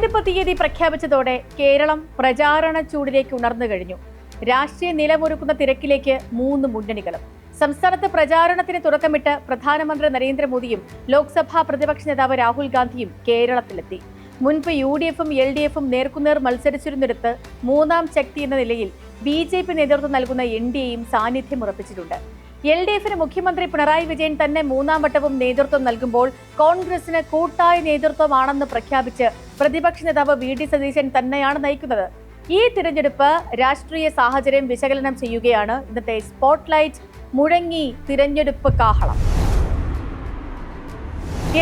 തിരഞ്ഞെടുപ്പ് തീയതി പ്രഖ്യാപിച്ചതോടെ കേരളം പ്രചാരണ ചൂടിലേക്ക് ഉണർന്നു കഴിഞ്ഞു. രാഷ്ട്രീയ നിലമൊരുക്കുന്ന തിരക്കിലേക്ക് മൂന്ന് മുന്നണികളും. സംസ്ഥാനത്ത് പ്രചാരണത്തിന് തുടക്കമിട്ട് പ്രധാനമന്ത്രി നരേന്ദ്രമോദിയും ലോക്സഭാ പ്രതിപക്ഷ നേതാവ് രാഹുൽ ഗാന്ധിയും കേരളത്തിലെത്തി. മുൻപ് UDF-ഉം LDF-ഉം നേർക്കുനേർ മത്സരിച്ചിരുന്നിടത്ത് മൂന്നാം ശക്തി എന്ന നിലയിൽ BJP നേതൃത്വം നൽകുന്ന NDAയും സാന്നിധ്യം ഉറപ്പിച്ചിട്ടുണ്ട്. LDF-ന് മുഖ്യമന്ത്രി പിണറായി വിജയൻ തന്നെ മൂന്നാം വട്ടവും നേതൃത്വം നൽകുമ്പോൾ കോൺഗ്രസിന് കൂട്ടായ നേതൃത്വമാണെന്ന് പ്രഖ്യാപിച്ച് പ്രതിപക്ഷ നേതാവ് VD സതീശൻ തന്നെയാണ് നയിക്കുന്നത്. ഈ തിരഞ്ഞെടുപ്പ് രാഷ്ട്രീയ സാഹചര്യം വിശകലനം ചെയ്യുകയാണ് ഇന്നത്തെ സ്പോട്ട്ലൈറ്റ്. മുഴങ്ങി തിരഞ്ഞെടുപ്പ് കാഹളം.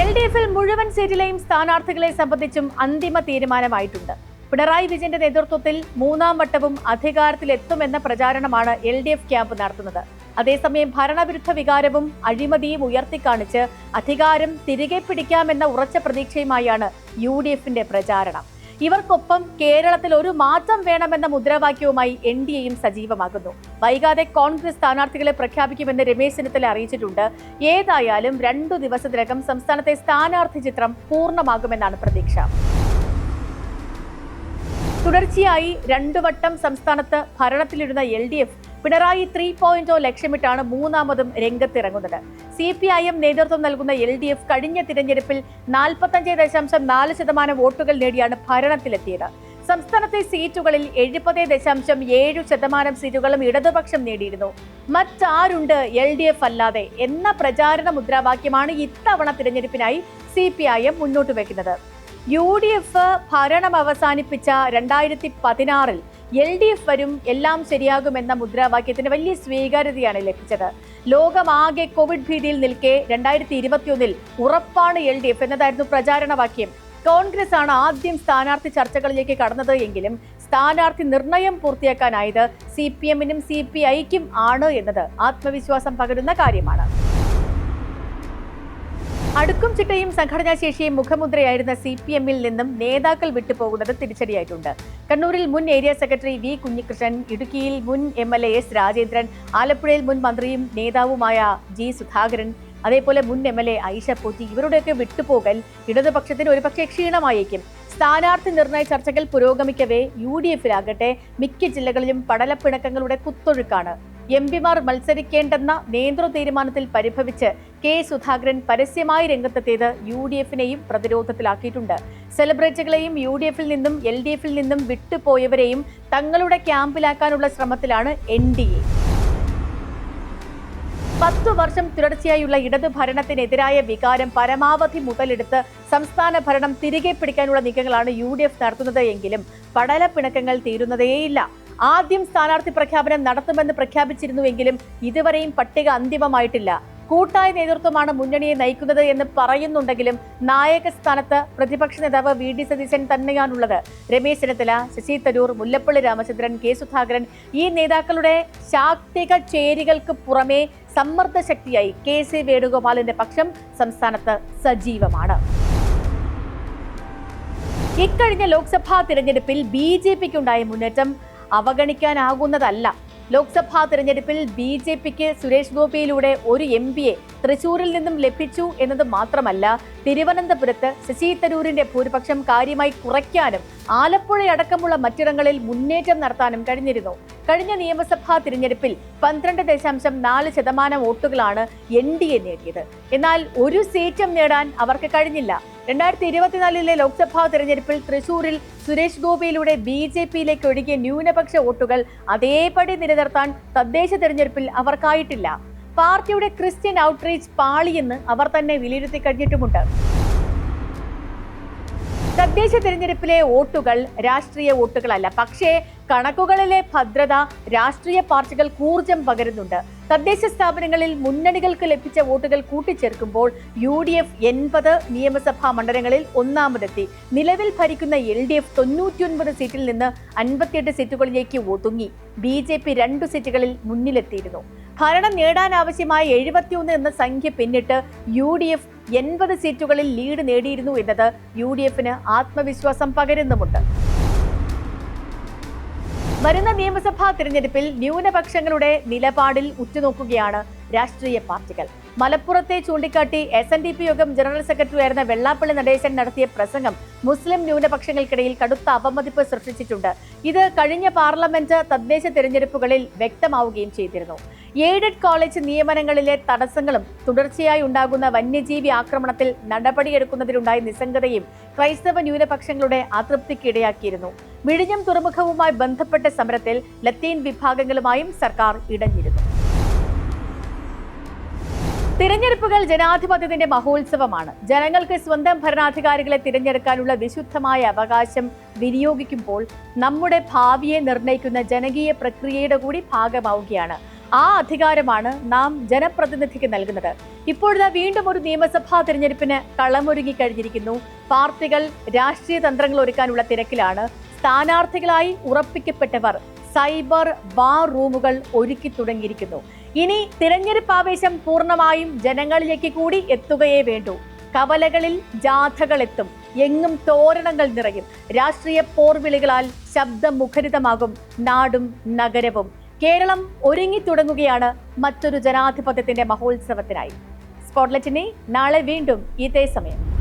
LDF-ൽ മുഴുവൻ സീറ്റിലെയും സ്ഥാനാർത്ഥികളെ സംബന്ധിച്ചും അന്തിമ തീരുമാനമായിട്ടുണ്ട്. പിണറായി വിജയന്റെ നേതൃത്വത്തിൽ മൂന്നാം വട്ടവും അധികാരത്തിലെത്തുമെന്ന പ്രചാരണമാണ് LDF ക്യാമ്പ് നടത്തുന്നത്. അതേസമയം ഭരണവിരുദ്ധ വികാരവും അഴിമതിയും ഉയർത്തിക്കാണിച്ച് അധികാരം തിരികെ പിടിക്കാമെന്ന ഉറച്ച പ്രതീക്ഷയുമായാണ് UDF-ന്റെ പ്രചാരണം. ഇവർക്കൊപ്പം കേരളത്തിൽ ഒരു മാറ്റം വേണമെന്ന മുദ്രാവാക്യവുമായി NDAയും സജീവമാകുന്നു. വൈകാതെ കോൺഗ്രസ് സ്ഥാനാർത്ഥികളെ പ്രഖ്യാപിക്കുമെന്ന് രമേശ് ചെന്നിത്തല അറിയിച്ചിട്ടുണ്ട്. ഏതായാലും 2 ദിവസത്തിനകം സംസ്ഥാനത്തെ സ്ഥാനാർത്ഥി ചിത്രം പൂർണ്ണമാകുമെന്നാണ് പ്രതീക്ഷ. തുടർച്ചയായി 2 വട്ടം സംസ്ഥാനത്ത് ഭരണത്തിലിരുന്ന LDF പിണറായി 3.0 ലക്ഷ്യമിട്ടാണ് മൂന്നാമതും രംഗത്തിറങ്ങുന്നത്. CPIM നേതൃത്വം നൽകുന്ന LDF കഴിഞ്ഞ തിരഞ്ഞെടുപ്പിൽ 45.4% വോട്ടുകൾ നേടിയാണ് ഭരണത്തിലെത്തിയത്. സംസ്ഥാനത്തെ സീറ്റുകളിൽ 70.7% സീറ്റുകളും ഇടതുപക്ഷം നേടിയിരുന്നു. മറ്റാരുണ്ട് LDF അല്ലാതെ എന്ന പ്രചാരണ മുദ്രാവാക്യമാണ് ഇത്തവണ തിരഞ്ഞെടുപ്പിനായി CPIM മുന്നോട്ട് വയ്ക്കുന്നത്. UDF ഭരണം അവസാനിപ്പിച്ച 2016-ൽ LDF വരും, എല്ലാം ശരിയാകുമെന്ന മുദ്രാവാക്യത്തിന് വലിയ സ്വീകാര്യതയാണ് ലഭിച്ചത്. ലോകമാകെ കോവിഡ് ഭീതിയിൽ നിൽക്കെ 2021-ൽ ഉറപ്പാണ് LDF എന്നതായിരുന്നു പ്രചാരണ വാക്യം. കോൺഗ്രസ് ആണ് ആദ്യം സ്ഥാനാർത്ഥി ചർച്ചകളിലേക്ക് കടന്നത് എങ്കിലും സ്ഥാനാർത്ഥി നിർണയം പൂർത്തിയാക്കാനായത് CPM-നും CPI-ക്കും ആണ് എന്നത് ആത്മവിശ്വാസം പകരുന്ന കാര്യമാണ്. അടുക്കും ചിട്ടയും സംഘടനാശേഷിയും മുഖമുദ്രയായിരുന്ന CPM-ൽ നിന്നും നേതാക്കൾ വിട്ടുപോകുന്നത് തിരിച്ചടിയായിട്ടുണ്ട്. കണ്ണൂരിൽ മുൻ ഏരിയ സെക്രട്ടറി V കുഞ്ഞികൃഷ്ണൻ, ഇടുക്കിയിൽ മുൻ MLA S രാജേന്ദ്രൻ, ആലപ്പുഴയിൽ മുൻ മന്ത്രിയും നേതാവുമായ G സുധാകരൻ, അതേപോലെ മുൻ MLA ഐഷ പോറ്റി, ഇവരുടെയൊക്കെ വിട്ടുപോകൽ ഇടതുപക്ഷത്തിന് ഒരുപക്ഷെ ക്ഷീണമായേക്കും. സ്ഥാനാർത്ഥി നിർണയ ചർച്ചകൾ പുരോഗമിക്കവേ UDF-ലാകട്ടെ മിക്ക ജില്ലകളിലും പടലപ്പിണക്കങ്ങളുടെ കുത്തൊഴുക്കാണ്. MP-മാർ മത്സരിക്കേണ്ടെന്ന നേതൃ തീരുമാനത്തിൽ പരിഭവിച്ച് K സുധാകരൻ പരസ്യമായി രംഗത്തെത്തിയത് UDF-നെയും പ്രതിരോധത്തിലാക്കിയിട്ടുണ്ട്. സെലിബ്രിറ്റികളെയും UDF-ൽ നിന്നും LDF-ൽ നിന്നും വിട്ടുപോയവരെയും തങ്ങളുടെ ക്യാമ്പിലാക്കാനുള്ള ശ്രമത്തിലാണ് NDA. 10 വർഷം തുടർച്ചയായുള്ള ഇടതു ഭരണത്തിനെതിരായ വികാരം പരമാവധി മുതലെടുത്ത് സംസ്ഥാന ഭരണം തിരികെ പിടിക്കാനുള്ള നീക്കങ്ങളാണ് UDF നടത്തുന്നത് എങ്കിലും പടലപ്പിണക്കങ്ങൾ തീരുന്നതേയില്ല. ആദ്യം സ്ഥാനാർത്ഥി പ്രഖ്യാപനം നടത്തുമെന്ന് പ്രഖ്യാപിച്ചിരുന്നുവെങ്കിലും ഇതുവരെയും പട്ടിക അന്തിമമായിട്ടില്ല. കൂട്ടായ നേതൃത്വമാണ് മുന്നണിയെ നയിക്കുന്നത് എന്ന് പറയുന്നുണ്ടെങ്കിലും നായക സ്ഥാനത്ത് പ്രതിപക്ഷ നേതാവ് VD സതീശൻ തന്നെയാണുള്ളത്. രമേശ് ചെന്നിത്തല, ശശി തരൂർ, മുല്ലപ്പള്ളി രാമചന്ദ്രൻ, K സുധാകരൻ ഈ നേതാക്കളുടെ ശാക്തിക ചേരികൾക്ക് പുറമെ സമ്മർദ്ദ ശക്തിയായി KC വേണുഗോപാലിന്റെ പക്ഷം സംസ്ഥാനത്ത് സജീവമാണ്. ഇക്കഴിഞ്ഞ ലോക്സഭാ തിരഞ്ഞെടുപ്പിൽ BJP-ക്കുണ്ടായ മുന്നേറ്റം അവഗണിക്കാനാകുന്നതല്ല. ലോക്സഭാ തിരഞ്ഞെടുപ്പിൽ BJP-ക്ക് സുരേഷ് ഗോപിയിലൂടെ ഒരു MP-യെ തൃശൂരിൽ നിന്നും ലഭിച്ചു എന്നത് മാത്രമല്ല, തിരുവനന്തപുരത്ത് ശശി തരൂരിന്റെ ഭൂരിപക്ഷം കാര്യമായി കുറയ്ക്കാനും ആലപ്പുഴയടക്കമുള്ള മറ്റിടങ്ങളിൽ മുന്നേറ്റം നടത്താനും കഴിഞ്ഞിരുന്നു. കഴിഞ്ഞ നിയമസഭാ തിരഞ്ഞെടുപ്പിൽ 12.4% വോട്ടുകളാണ് NDA നേടിയത്. എന്നാൽ ഒരു സീറ്റും നേടാൻ അവർക്ക് കഴിഞ്ഞില്ല. 2024-ലെ ലോക്സഭാ തിരഞ്ഞെടുപ്പിൽ തൃശൂരിൽ സുരേഷ് ഗോപിയിലൂടെ BJP-യിലേക്ക് ഒഴുകിയ ന്യൂനപക്ഷ വോട്ടുകൾ അതേപടി നിലനിർത്താൻ തദ്ദേശ തിരഞ്ഞെടുപ്പിൽ അവർക്കായിട്ടില്ല. പാർട്ടിയുടെ ക്രിസ്ത്യൻ ഔട്ട്റീച്ച് പാളിയെന്ന് അവർ തന്നെ വിലയിരുത്തി കഴിഞ്ഞിട്ടുമുണ്ട്. തദ്ദേശ തിരഞ്ഞെടുപ്പിലെ വോട്ടുകൾ രാഷ്ട്രീയ വോട്ടുകളല്ല, പക്ഷേ കണക്കുകളിലെ ഭദ്രത രാഷ്ട്രീയ പാർട്ടികൾക്ക് ഊർജം പകരുന്നുണ്ട്. തദ്ദേശ സ്ഥാപനങ്ങളിൽ മുന്നണികൾക്ക് ലഭിച്ച വോട്ടുകൾ കൂട്ടിച്ചേർക്കുമ്പോൾ UDF 80 നിയമസഭാ മണ്ഡലങ്ങളിൽ ഒന്നാമതെത്തി. നിലവിൽ ഭരിക്കുന്ന LDF 99 സീറ്റിൽ നിന്ന് 58 സീറ്റുകളിലേക്ക് ഒതുങ്ങി. BJP 2 സീറ്റുകളിൽ മുന്നിലെത്തിയിരുന്നു. ഭരണം നേടാനാവശ്യമായ 71 എന്ന സംഖ്യ പിന്നിട്ട് UDF 80 സീറ്റുകളിൽ ലീഡ് നേടിയിരുന്നു എന്നത് UDF-ന് ആത്മവിശ്വാസം പകരുന്നുമുണ്ട്. വരുന്ന നിയമസഭാ തിരഞ്ഞെടുപ്പിൽ ന്യൂനപക്ഷങ്ങളുടെ നിലപാടിൽ ഉറ്റുനോക്കുകയാണ് രാഷ്ട്രീയ പാർട്ടികൾ. മലപ്പുറത്തെ ചൂണ്ടിക്കാട്ടി SNDP യോഗം ജനറൽ സെക്രട്ടറിയായിരുന്ന വെള്ളാപ്പള്ളി നടേശൻ നടത്തിയ പ്രസംഗം മുസ്ലിം ന്യൂനപക്ഷങ്ങൾക്കിടയിൽ കടുത്ത അപമതിപ്പ് സൃഷ്ടിച്ചിട്ടുണ്ട്. ഇത് കഴിഞ്ഞ പാർലമെന്റ് തദ്ദേശ തെരഞ്ഞെടുപ്പുകളിൽ വ്യക്തമാവുകയും ചെയ്തിരുന്നു. എയ്ഡഡ് കോളേജ് നിയമനങ്ങളിലെ തടസ്സങ്ങളും തുടർച്ചയായി ഉണ്ടാകുന്ന വന്യജീവി ആക്രമണത്തിൽ നടപടിയെടുക്കുന്നതിലുണ്ടായ നിസ്സംഗതയും ക്രൈസ്തവ ന്യൂനപക്ഷങ്ങളുടെ അതൃപ്തിക്ക് ഇടയാക്കിയിരുന്നു. വിഴിഞ്ഞം തുറമുഖവുമായി ബന്ധപ്പെട്ട സമരത്തിൽ ലത്തീൻ വിഭാഗങ്ങളുമായും സർക്കാർ ഇടഞ്ഞിരുന്നു. തിരഞ്ഞെടുപ്പുകൾ ജനാധിപത്യത്തിന്റെ മഹോത്സവമാണ്. ജനങ്ങൾക്ക് സ്വന്തം ഭരണാധികാരികളെ തിരഞ്ഞെടുക്കാനുള്ള വിശുദ്ധമായ അവകാശം വിനിയോഗിക്കുമ്പോൾ നമ്മുടെ ഭാവിയെ നിർണ്ണയിക്കുന്ന ജനകീയ പ്രക്രിയയുടെ കൂടി ഭാഗമാവുകയാണ്. ആ അധികാരമാണ് നാം ജനപ്രതിനിധിക്ക് നൽകുന്നത്. ഇപ്പോഴത്തെ വീണ്ടും ഒരു നിയമസഭാ തിരഞ്ഞെടുപ്പിന് കളമൊരുങ്ങി കഴിഞ്ഞിരിക്കുന്നു. പാർട്ടികൾ രാഷ്ട്രീയ തന്ത്രങ്ങൾ ഒരുക്കാനുള്ള തിരക്കിലാണ്. സ്ഥാനാർത്ഥികളായി ഉറപ്പിക്കപ്പെട്ടവർ സൈബർ വാർ റൂമുകൾ ഒരുക്കി തുടങ്ങിയിരിക്കുന്നു. ഇനി തിരഞ്ഞെടുപ്പ് ആവേശം പൂർണ്ണമായും ജനങ്ങളിലേക്ക് കൂടി എത്തുകയേ വേണ്ടൂ. കവലകളിൽ ജാഥകൾ എത്തും, എങ്ങും തോരണങ്ങൾ നിറയും, രാഷ്ട്രീയ പോർവിളികളാൽ ശബ്ദമുഖരിതമാകും നാടും നഗരവും. കേരളം ഒരുങ്ങി തുടങ്ങുകയാണ് മറ്റൊരു ജനാധിപത്യത്തിന്റെ മഹോത്സവത്തിനായി. സ്പോട്ട്ലൈറ്റിനെ നാളെ വീണ്ടും ഇതേ സമയം.